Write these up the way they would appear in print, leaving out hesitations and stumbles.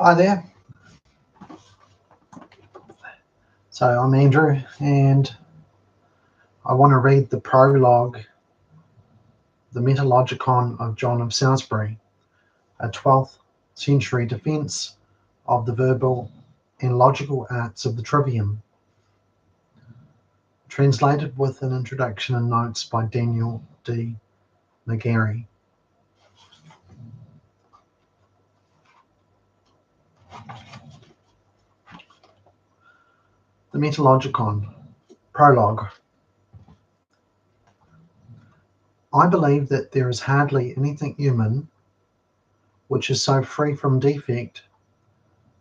Hi there. So I'm Andrew, and I want to read the prologue, the Metalogicon of John of Salisbury, a 12th century defence of the verbal and logical arts of the trivium, translated with an introduction and notes by Daniel D. McGarry. The Metalogicon, Prologue. I believe that there is hardly anything human which is so free from defect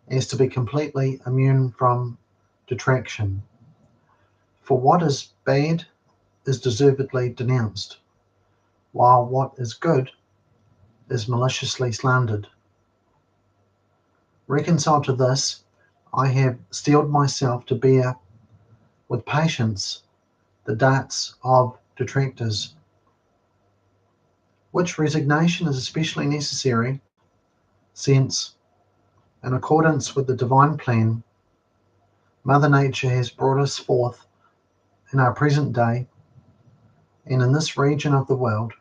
as to be completely immune from detraction. For what is bad is deservedly denounced, while what is good is maliciously slandered. Reconciled to this, I have steeled myself to bear with patience the darts of detractors, which resignation is especially necessary, since, in accordance with the divine plan, Mother Nature has brought us forth in our present day and in this region of the world,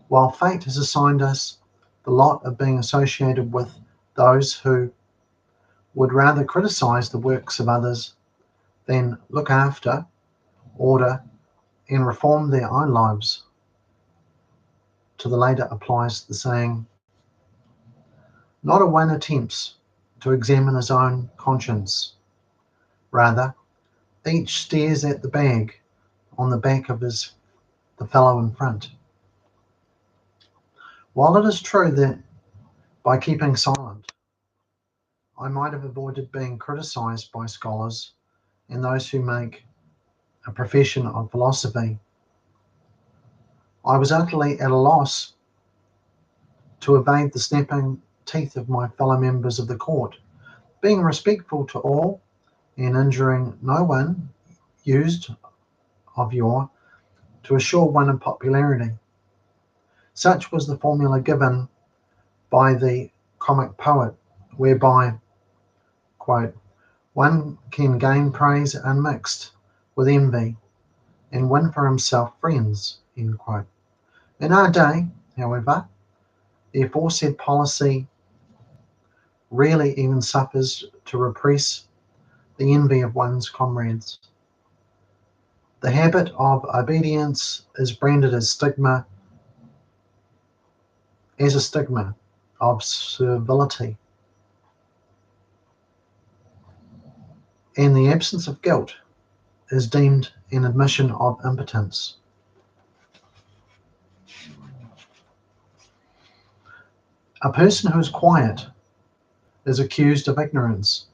while fate has assigned us the lot of being associated with those who would rather criticize the works of others than look after, order, and reform their own lives. To the latter applies the saying, not a one attempts to examine his own conscience. Rather, each stares at the bag on the back of the fellow in front. While it is true that by keeping silent, I might have avoided being criticized by scholars and those who make a profession of philosophy, I was utterly at a loss to evade the snapping teeth of my fellow members of the court. Being respectful to all and injuring no one, used of yore to assure one of popularity. Such was the formula given by the comic poet, whereby, quote, one can gain praise unmixed with envy and win for himself friends, end quote. In our day, however, the aforesaid policy rarely even suffers to repress the envy of one's comrades. The habit of obedience is branded as a stigma of servility, and the absence of guilt is deemed an admission of impotence. A person who is quiet is accused of ignorance.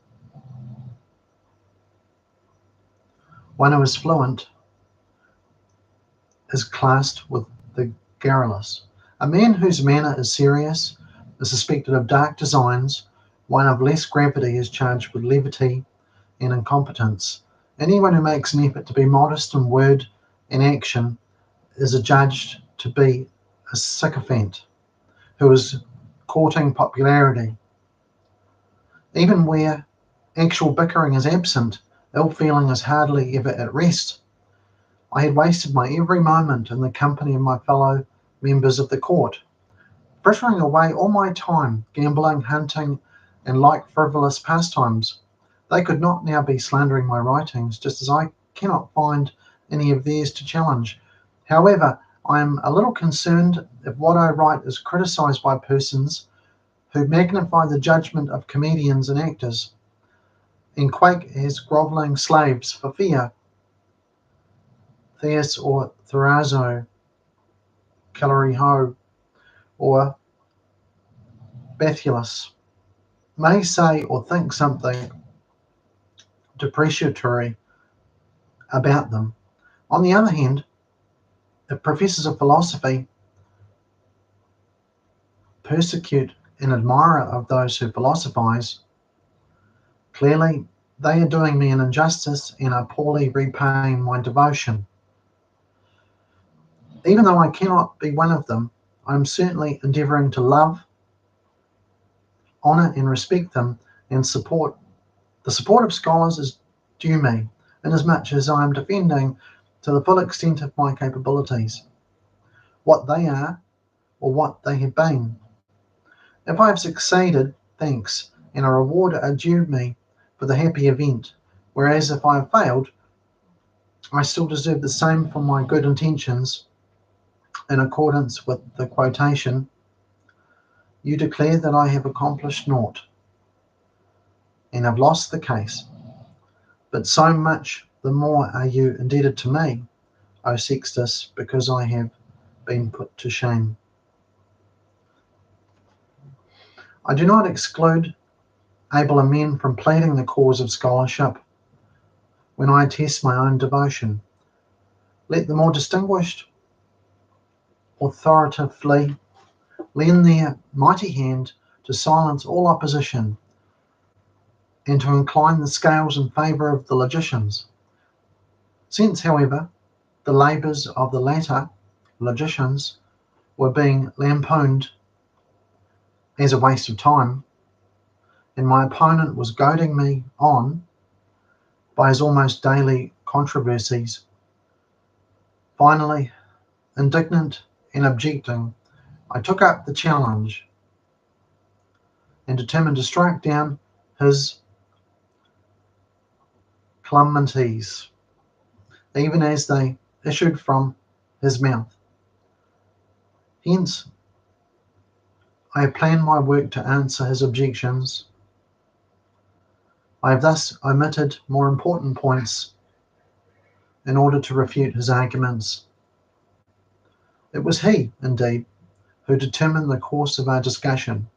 One who is fluent is classed with the garrulous. A man whose manner is serious is suspected of dark designs. One of less gravity is charged with levity and incompetence. Anyone who makes an effort to be modest in word and action is adjudged to be a sycophant who is courting popularity. Even where actual bickering is absent, ill feeling is hardly ever at rest. I had wasted my every moment in the company of my fellow members of the court, frittering away all my time, gambling, hunting, and like frivolous pastimes. They could not now be slandering my writings, just as I cannot find any of theirs to challenge. However, I am a little concerned if what I write is criticized by persons who magnify the judgment of comedians and actors, and quake as grovelling slaves for fear. Theus or Therazo, Caloriho, or Bathulus may say or think something depreciatory about them. On the other hand, if professors of philosophy persecute an admirer of those who philosophize, clearly they are doing me an injustice and are poorly repaying my devotion. Even though I cannot be one of them, I am certainly endeavoring to love, honour and respect them, and support. The support of scholars is due me, inasmuch as I am defending, to the full extent of my capabilities, what they are or what they have been. If I have succeeded, thanks and a reward are due me for the happy event, whereas if I have failed, I still deserve the same for my good intentions. In accordance with the quotation, you declare that I have accomplished naught, and have lost the case. But so much the more are you indebted to me, O Sextus, because I have been put to shame. I do not exclude abler men from pleading the cause of scholarship when I attest my own devotion. Let the more distinguished authoritatively lend their mighty hand to silence all opposition, and to incline the scales in favour of the logicians. Since, however, the labours of the latter logicians were being lampooned as a waste of time, and my opponent was goading me on by his almost daily controversies, finally, indignant and objecting, I took up the challenge and determined to strike down his calumnies, even as they issued from his mouth. Hence, I have planned my work to answer his objections. I have thus omitted more important points in order to refute his arguments. It was he, indeed, who determined the course of our discussion.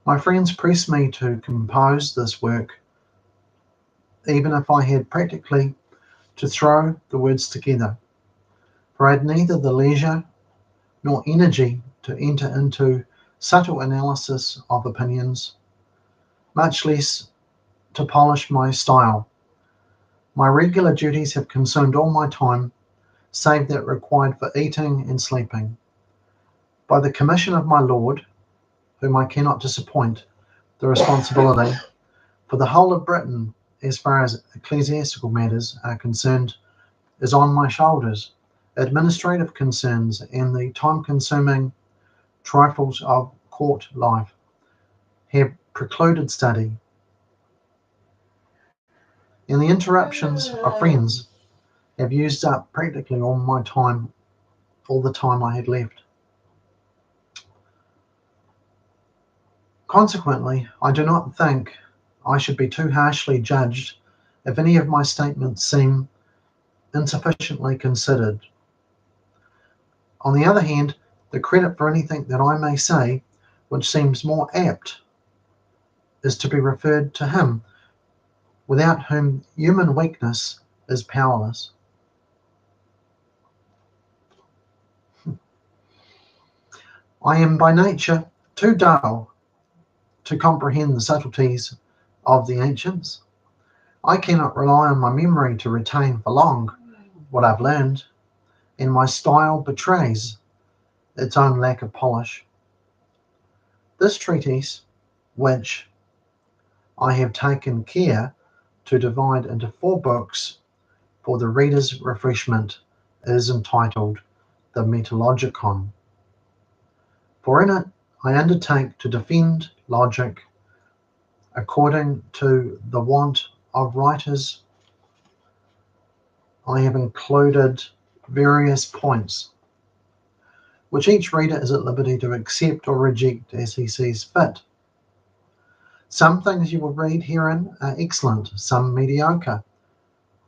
My friends pressed me to compose this work, even if I had practically to throw the words together, for I had neither the leisure nor energy to enter into subtle analysis of opinions, much less to polish my style. My regular duties have consumed all my time, save that required for eating and sleeping. By the commission of my Lord, whom I cannot disappoint, the responsibility for the whole of Britain, as far as ecclesiastical matters are concerned, is on my shoulders. Administrative concerns and the time-consuming trifles of court life have precluded study, and the interruptions of friends have used up practically all the time I had left. Consequently, I do not think I should be too harshly judged if any of my statements seem insufficiently considered. On the other hand, the credit for anything that I may say, which seems more apt, is to be referred to him, without whom human weakness is powerless. I am by nature too dull to comprehend the subtleties of the ancients. I cannot rely on my memory to retain for long what I've learned, and my style betrays its own lack of polish. This treatise, which I have taken care to divide into 4 books for the reader's refreshment, is entitled the Metalogicon. For in it I undertake to defend logic according to the want of writers. I have included various points, which each reader is at liberty to accept or reject as he sees fit. Some things you will read herein are excellent, some mediocre,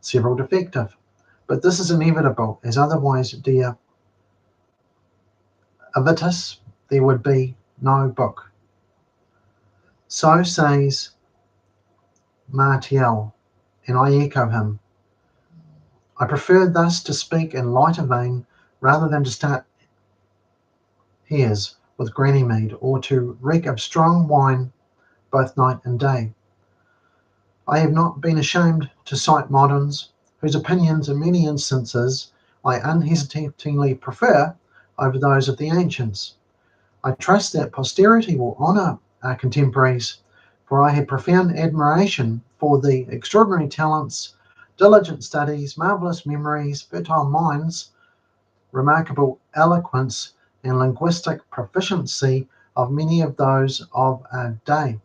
several defective, but this is inevitable, as otherwise, dear Avitus, there would be no book. So says Martial, and I echo him. I prefer thus to speak in lighter vein rather than to start hares with Ganymead, or to reek of strong wine both night and day. I have not been ashamed to cite moderns, whose opinions in many instances I unhesitatingly prefer over those of the ancients. I trust that posterity will honour contemporaries, for I had profound admiration for the extraordinary talents, diligent studies, marvellous memories, fertile minds, remarkable eloquence, and linguistic proficiency of many of those of our day.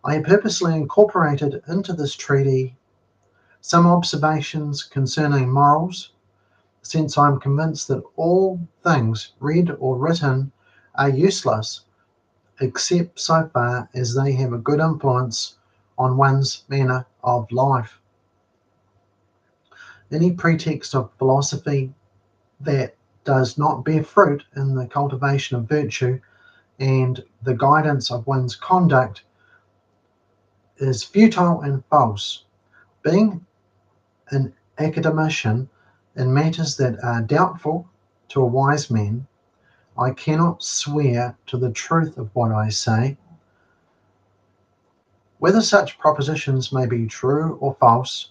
I have purposely incorporated into this treaty some observations concerning morals, since I am convinced that all things read or written are useless except so far as they have a good influence on one's manner of life. Any pretext of philosophy that does not bear fruit in the cultivation of virtue and the guidance of one's conduct is futile and false. Being an academician in matters that are doubtful to a wise man, I cannot swear to the truth of what I say. Whether such propositions may be true or false,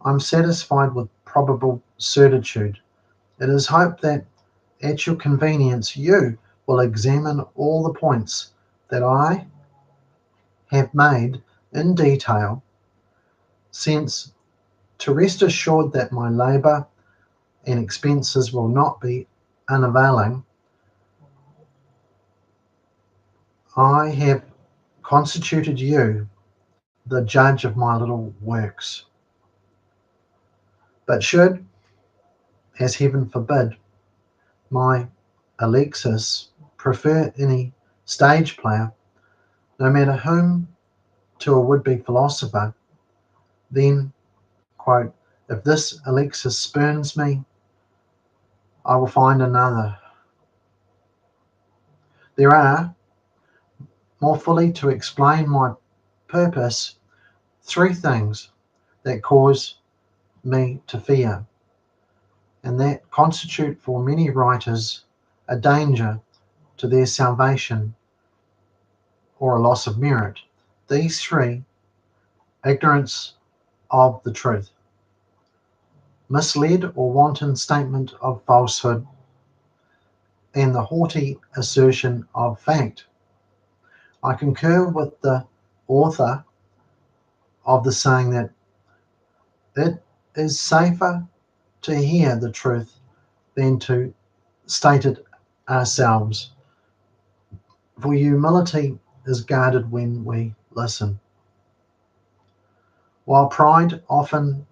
I'm satisfied with probable certitude. It is hoped that at your convenience you will examine all the points that I have made in detail, since to rest assured that my labour and expenses will not be unavailing, I have constituted you the judge of my little works. But should, as heaven forbid, my Alexis prefer any stage player, no matter whom, to a would-be philosopher, then, quote, if this Alexis spurns me, I will find another. There are, more fully to explain my purpose, three things that cause me to fear, and that constitute for many writers a danger to their salvation or a loss of merit. These three: ignorance of the truth, misled or wanton statement of falsehood, and the haughty assertion of fact. I concur with the author of the saying that it is safer to hear the truth than to state it ourselves, for humility is guarded when we listen. While pride often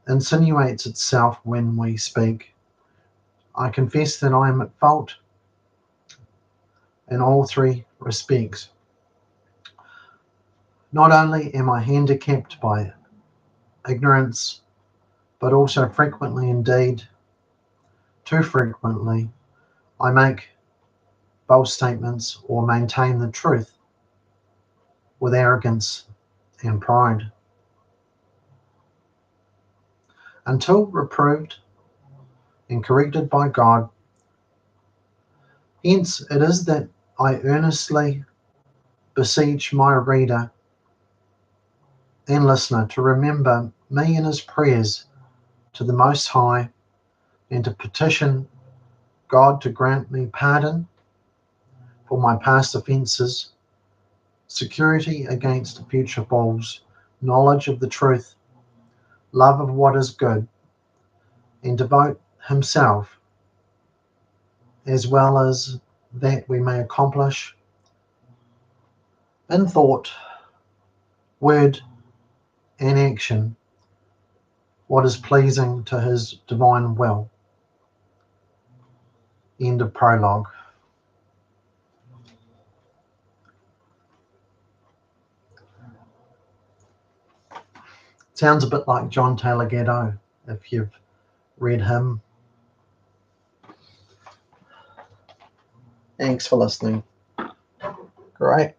insinuates itself when we speak, I confess that I am at fault in all three respects. Not only am I handicapped by ignorance, but also frequently, indeed too frequently, I make false statements or maintain the truth with arrogance and pride. Until reproved and corrected by God, hence it is that I earnestly beseech my reader and listener to remember me in his prayers to the Most High, and to petition God to grant me pardon for my past offences, security against future falls, knowledge of the truth, love of what is good, and devote himself, as well as that we may accomplish in thought, word, and action what is pleasing to his divine will. End of prologue. Sounds a bit like John Taylor Gatto, if you've read him. Thanks for listening. Great.